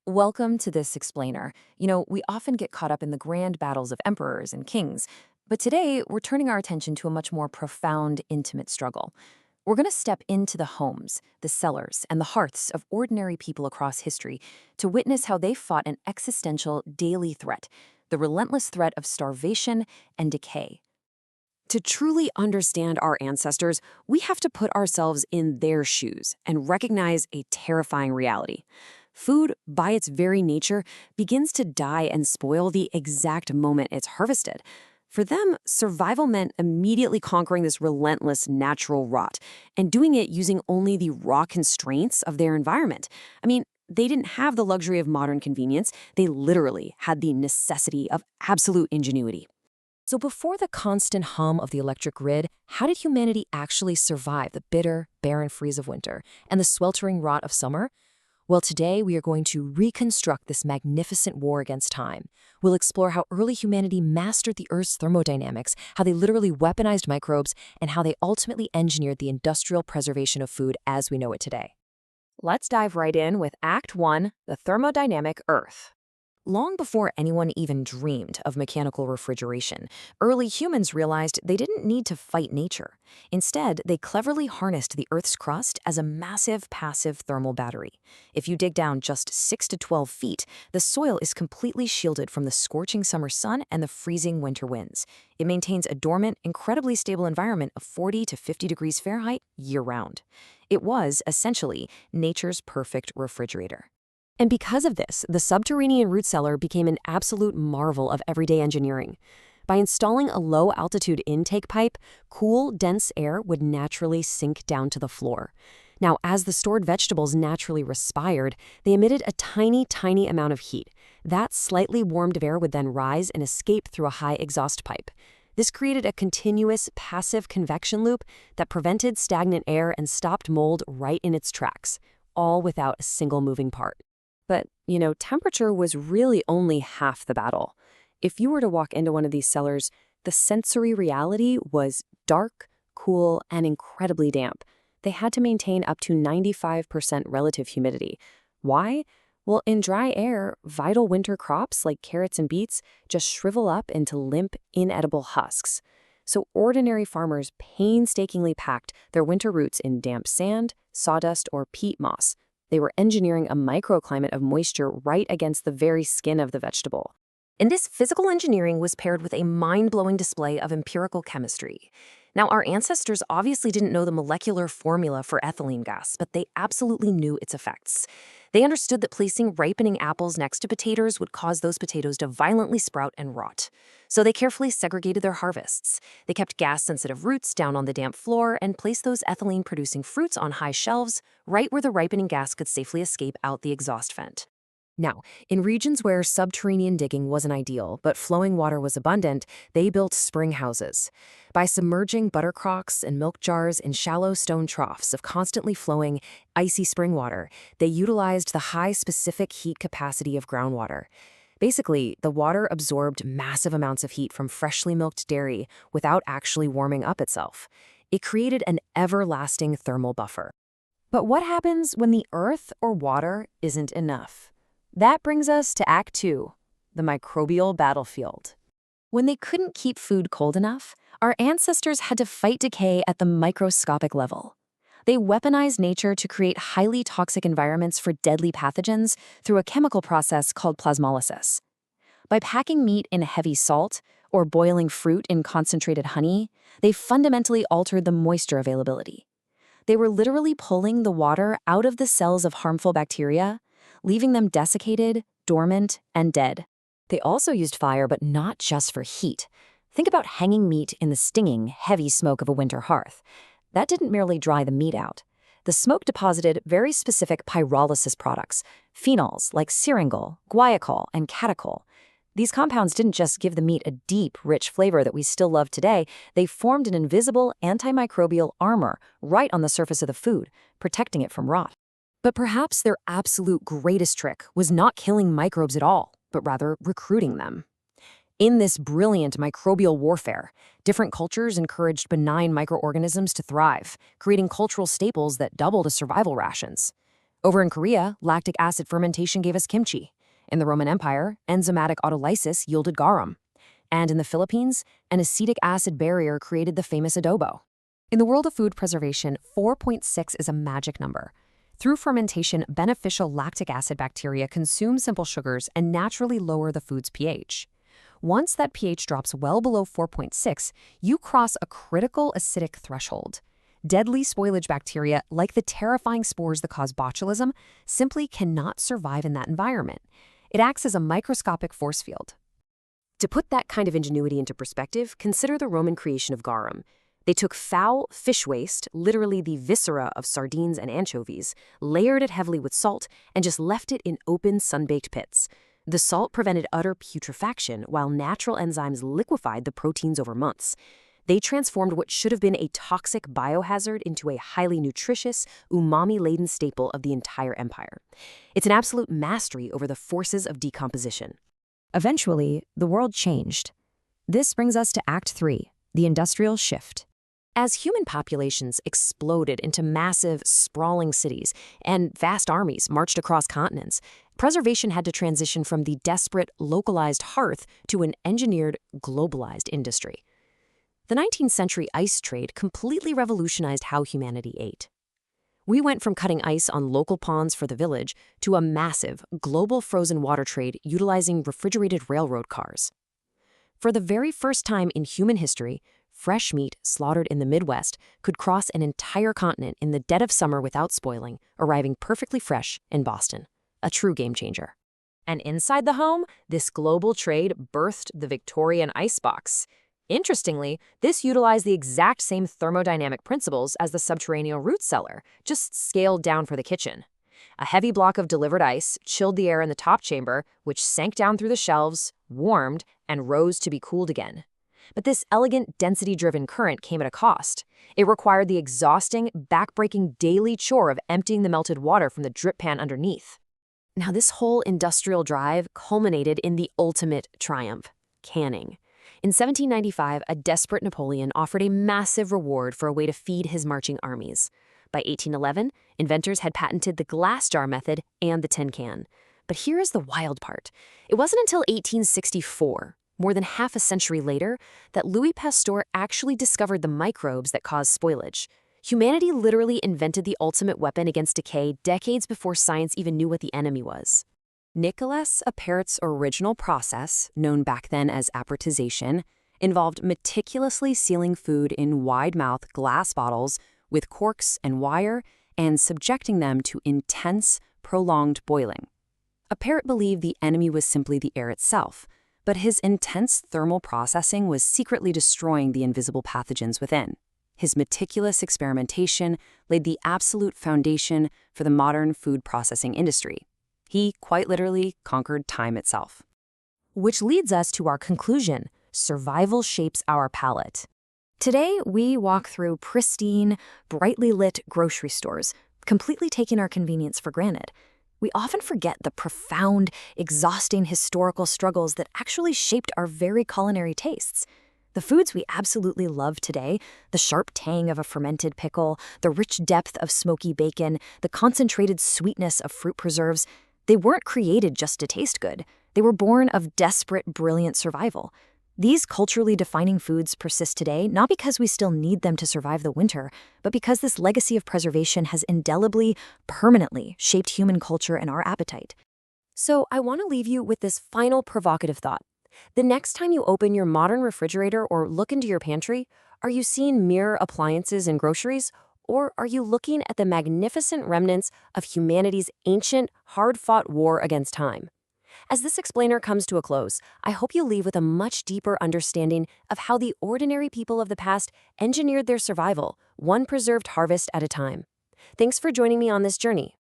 Welcome to this explainer. We often get caught up in the grand battles of emperors and kings, but today we're turning our attention to a much more profound, intimate struggle. We're going to step into the homes, the cellars, and the hearths of ordinary people across history to witness how they fought an existential daily threat, the relentless threat of starvation and decay. To truly understand our ancestors, we have to put ourselves in their shoes and recognize a terrifying reality. Food, by its very nature, begins to die and spoil the exact moment it's harvested. For them, survival meant immediately conquering this relentless natural rot and doing it using only the raw constraints of their environment. They didn't have the luxury of modern convenience. They literally had the necessity of absolute ingenuity. So before the constant hum of the electric grid, how did humanity actually survive the bitter, barren freeze of winter and the sweltering rot of summer? Well, today we are going to reconstruct this magnificent war against time. We'll explore how early humanity mastered the Earth's thermodynamics, how they literally weaponized microbes, and how they ultimately engineered the industrial preservation of food as we know it today. Let's dive right in with Act 1, the thermodynamic Earth. Long before anyone even dreamed of mechanical refrigeration, early humans realized they didn't need to fight nature. Instead, they cleverly harnessed the Earth's crust as a massive passive thermal battery. If you dig down just 6 to 12 feet, the soil is completely shielded from the scorching summer sun and the freezing winter winds. It maintains a dormant, incredibly stable environment of 40 to 50 degrees Fahrenheit year-round. It was, essentially, nature's perfect refrigerator. And because of this, the subterranean root cellar became an absolute marvel of everyday engineering. By installing a low-altitude intake pipe, cool, dense air would naturally sink down to the floor. Now, as the stored vegetables naturally respired, they emitted a tiny, tiny amount of heat. That slightly warmed air would then rise and escape through a high exhaust pipe. This created a continuous, passive convection loop that prevented stagnant air and stopped mold right in its tracks, all without a single moving part. But, temperature was really only half the battle. If you were to walk into one of these cellars, the sensory reality was dark, cool, and incredibly damp. They had to maintain up to 95% relative humidity. Why? Well, in dry air, vital winter crops like carrots and beets just shrivel up into limp, inedible husks. So ordinary farmers painstakingly packed their winter roots in damp sand, sawdust, or peat moss. They were engineering a microclimate of moisture right against the very skin of the vegetable. And this physical engineering was paired with a mind-blowing display of empirical chemistry. Now, our ancestors obviously didn't know the molecular formula for ethylene gas, but they absolutely knew its effects. They understood that placing ripening apples next to potatoes would cause those potatoes to violently sprout and rot. So they carefully segregated their harvests. They kept gas-sensitive roots down on the damp floor and placed those ethylene-producing fruits on high shelves, right where the ripening gas could safely escape out the exhaust vent. Now, in regions where subterranean digging wasn't ideal, but flowing water was abundant, they built spring houses. By submerging buttercrocks and milk jars in shallow stone troughs of constantly flowing, icy spring water, they utilized the high specific heat capacity of groundwater. Basically, the water absorbed massive amounts of heat from freshly milked dairy without actually warming up itself. It created an everlasting thermal buffer. But what happens when the earth or water isn't enough? That brings us to Act 2, the microbial battlefield. When they couldn't keep food cold enough, our ancestors had to fight decay at the microscopic level. They weaponized nature to create highly toxic environments for deadly pathogens through a chemical process called plasmolysis. By packing meat in heavy salt or boiling fruit in concentrated honey, they fundamentally altered the moisture availability. They were literally pulling the water out of the cells of harmful bacteria, leaving them desiccated, dormant, and dead. They also used fire, but not just for heat. Think about hanging meat in the stinging, heavy smoke of a winter hearth. That didn't merely dry the meat out. The smoke deposited very specific pyrolysis products, phenols like syringol, guaiacol, and catechol. These compounds didn't just give the meat a deep, rich flavor that we still love today, they formed an invisible antimicrobial armor right on the surface of the food, protecting it from rot. But perhaps their absolute greatest trick was not killing microbes at all, but rather recruiting them. In this brilliant microbial warfare, different cultures encouraged benign microorganisms to thrive, creating cultural staples that doubled as survival rations. Over in Korea, lactic acid fermentation gave us kimchi. In the Roman Empire, enzymatic autolysis yielded garum. And in the Philippines, an acetic acid barrier created the famous adobo. In the world of food preservation, 4.6 is a magic number. Through fermentation, beneficial lactic acid bacteria consume simple sugars and naturally lower the food's pH. Once that pH drops well below 4.6, you cross a critical acidic threshold. Deadly spoilage bacteria, like the terrifying spores that cause botulism, simply cannot survive in that environment. It acts as a microscopic force field. To put that kind of ingenuity into perspective, consider the Roman creation of garum. They took foul fish waste, literally the viscera of sardines and anchovies, layered it heavily with salt, and just left it in open, sun-baked pits. The salt prevented utter putrefaction, while natural enzymes liquefied the proteins over months. They transformed what should have been a toxic biohazard into a highly nutritious, umami-laden staple of the entire empire. It's an absolute mastery over the forces of decomposition. Eventually, the world changed. This brings us to Act 3, the industrial shift. As human populations exploded into massive, sprawling cities and vast armies marched across continents, preservation had to transition from the desperate, localized hearth to an engineered, globalized industry. The 19th century ice trade completely revolutionized how humanity ate. We went from cutting ice on local ponds for the village to a massive, global frozen water trade utilizing refrigerated railroad cars. For the very first time in human history, fresh meat slaughtered in the Midwest could cross an entire continent in the dead of summer without spoiling, arriving perfectly fresh in Boston. A true game changer. And inside the home, this global trade birthed the Victorian icebox. Interestingly, this utilized the exact same thermodynamic principles as the subterranean root cellar, just scaled down for the kitchen. A heavy block of delivered ice chilled the air in the top chamber, which sank down through the shelves, warmed, and rose to be cooled again. But this elegant, density-driven current came at a cost. It required the exhausting, back-breaking daily chore of emptying the melted water from the drip pan underneath. Now, this whole industrial drive culminated in the ultimate triumph: canning. In 1795, a desperate Napoleon offered a massive reward for a way to feed his marching armies. By 1811, inventors had patented the glass jar method and the tin can. But here is the wild part. It wasn't until 1864, more than half a century later, that Louis Pasteur actually discovered the microbes that cause spoilage. Humanity literally invented the ultimate weapon against decay decades before science even knew what the enemy was. Nicolas Appert's original process, known back then as appertization, involved meticulously sealing food in wide-mouth glass bottles with corks and wire and subjecting them to intense, prolonged boiling. Appert believed the enemy was simply the air itself, but his intense thermal processing was secretly destroying the invisible pathogens within. His meticulous experimentation laid the absolute foundation for the modern food processing industry. He, quite literally, conquered time itself. Which leads us to our conclusion: survival shapes our palate. Today, we walk through pristine, brightly lit grocery stores, completely taking our convenience for granted. We often forget the profound, exhausting historical struggles that actually shaped our very culinary tastes. The foods we absolutely love today, the sharp tang of a fermented pickle, the rich depth of smoky bacon, the concentrated sweetness of fruit preserves, they weren't created just to taste good. They were born of desperate, brilliant survival. These culturally defining foods persist today not because we still need them to survive the winter, but because this legacy of preservation has indelibly, permanently shaped human culture and our appetite. So I want to leave you with this final provocative thought. The next time you open your modern refrigerator or look into your pantry, are you seeing mere appliances and groceries? Or are you looking at the magnificent remnants of humanity's ancient, hard-fought war against time? As this explainer comes to a close, I hope you leave with a much deeper understanding of how the ordinary people of the past engineered their survival, one preserved harvest at a time. Thanks for joining me on this journey.